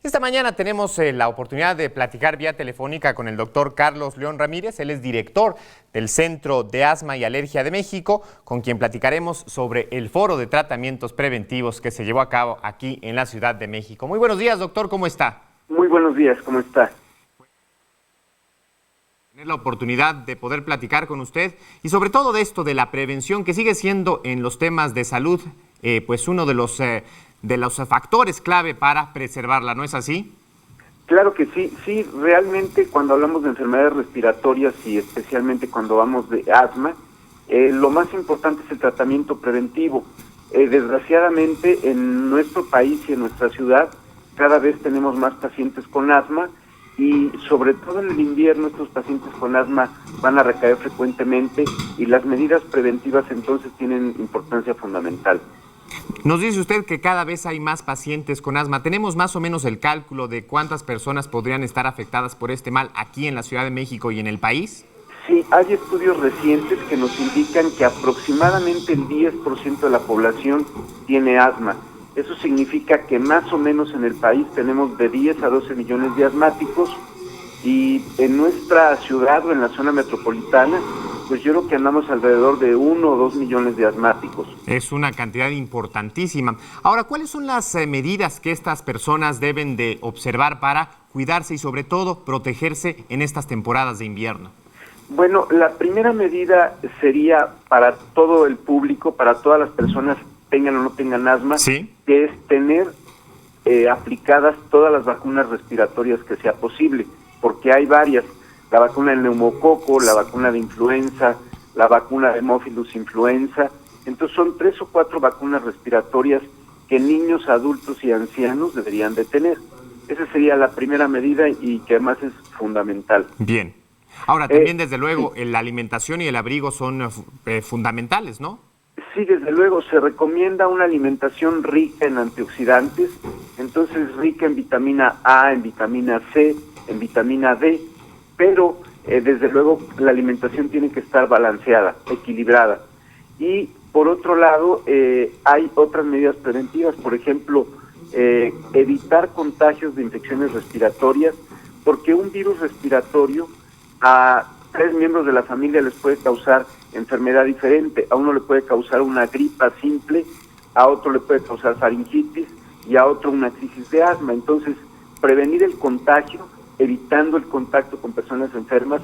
Esta mañana tenemos la oportunidad de platicar vía telefónica con el doctor Carlos León Ramírez. Él es director del Centro de Asma y Alergia de México, con quien platicaremos sobre el foro de tratamientos preventivos que se llevó a cabo aquí en la Ciudad de México. Muy buenos días, doctor, ¿cómo está? Muy buenos días, ¿cómo está? Tener la oportunidad de poder platicar con usted y sobre todo de esto de la prevención, que sigue siendo en los temas de salud pues uno de los factores clave para preservarla, ¿no es así? Claro que sí, sí, realmente cuando hablamos de enfermedades respiratorias y especialmente cuando hablamos de asma, lo más importante es el tratamiento preventivo. Desgraciadamente en nuestro país y en nuestra ciudad cada vez tenemos más pacientes con asma y sobre todo en el invierno estos pacientes con asma van a recaer frecuentemente y las medidas preventivas entonces tienen importancia fundamental. Nos dice usted que cada vez hay más pacientes con asma. ¿Tenemos más o menos el cálculo de cuántas personas podrían estar afectadas por este mal aquí en la Ciudad de México y en el país? Sí, hay estudios recientes que nos indican que aproximadamente el 10% de la población tiene asma. Eso significa que más o menos en el país tenemos de 10 a 12 millones de asmáticos y en nuestra ciudad o en la zona metropolitana pues yo creo que andamos alrededor de 1 o 2 millones de asmáticos. Es una cantidad importantísima. Ahora, ¿cuáles son las medidas que estas personas deben de observar para cuidarse y sobre todo protegerse en estas temporadas de invierno? Bueno, la primera medida sería para todo el público, para todas las personas, tengan o no tengan asma, ¿sí?, que es tener aplicadas todas las vacunas respiratorias que sea posible, porque hay varias. La vacuna del neumococo, la vacuna de influenza, la vacuna de Haemophilus influenza. Entonces son 3 o 4 vacunas respiratorias que niños, adultos y ancianos deberían de tener. Esa sería la primera medida y que además es fundamental. Bien. Ahora, también desde luego la alimentación y el abrigo son fundamentales, ¿no? Sí, desde luego, se recomienda una alimentación rica en antioxidantes, entonces rica en vitamina A, en vitamina C, en vitamina D, pero desde luego la alimentación tiene que estar balanceada, equilibrada. Y por otro lado, hay otras medidas preventivas, por ejemplo, evitar contagios de infecciones respiratorias, porque un virus respiratorio a 3 miembros de la familia les puede causar enfermedad diferente. A uno le puede causar una gripa simple, a otro le puede causar faringitis y a otro una crisis de asma. Entonces, prevenir el contagio, evitando el contacto con personas enfermas,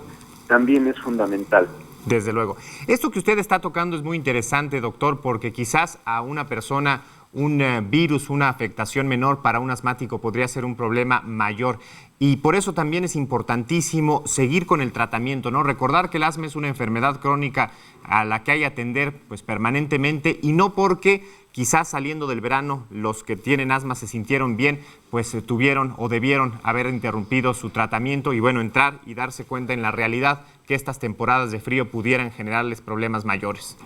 también es fundamental. Desde luego. Esto que usted está tocando es muy interesante, doctor, porque quizás a una persona un virus, una afectación menor para un asmático podría ser un problema mayor. Y por eso también es importantísimo seguir con el tratamiento, ¿no? Recordar que el asma es una enfermedad crónica a la que hay que atender pues permanentemente, y no porque quizás saliendo del verano los que tienen asma se sintieron bien, pues tuvieron o debieron haber interrumpido su tratamiento y bueno, entrar y darse cuenta en la realidad que estas temporadas de frío pudieran generarles problemas mayores.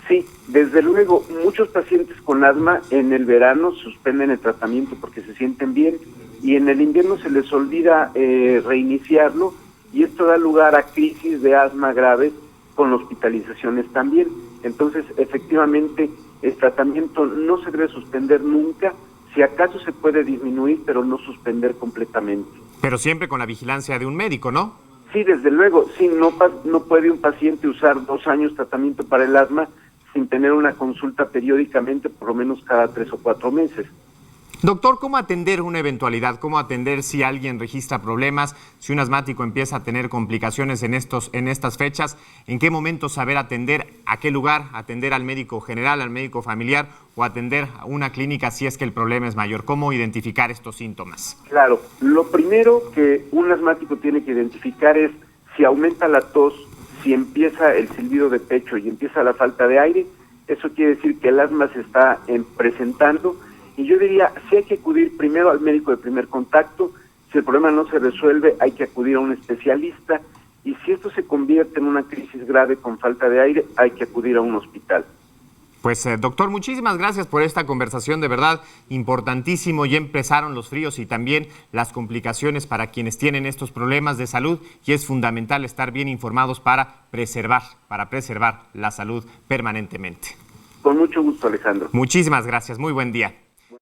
Sí, desde luego, muchos pacientes con asma en el verano suspenden el tratamiento porque se sienten bien y en el invierno se les olvida reiniciarlo y esto da lugar a crisis de asma graves con hospitalizaciones también. Entonces, efectivamente, el tratamiento no se debe suspender nunca, si acaso se puede disminuir, pero no suspender completamente. Pero siempre con la vigilancia de un médico, ¿no? Sí, desde luego, sí, no puede un paciente usar 2 años tratamiento para el asma sin tener una consulta periódicamente, por lo menos cada 3 o 4 meses. Doctor, ¿cómo atender una eventualidad? ¿Cómo atender si alguien registra problemas, si un asmático empieza a tener complicaciones en estas fechas? ¿En qué momento saber atender? ¿A qué lugar? ¿Atender al médico general, al médico familiar o atender a una clínica si es que el problema es mayor? ¿Cómo identificar estos síntomas? Claro, lo primero que un asmático tiene que identificar es si aumenta la tos, si empieza el silbido de pecho y empieza la falta de aire. Eso quiere decir que el asma se está presentando. Y yo diría, sí hay que acudir primero al médico de primer contacto. Si el problema no se resuelve, hay que acudir a un especialista. Y si esto se convierte en una crisis grave con falta de aire, hay que acudir a un hospital. Pues doctor, muchísimas gracias por esta conversación, de verdad importantísimo. Ya empezaron los fríos y también las complicaciones para quienes tienen estos problemas de salud y es fundamental estar bien informados para preservar la salud permanentemente. Con mucho gusto, Alejandro. Muchísimas gracias, muy buen día.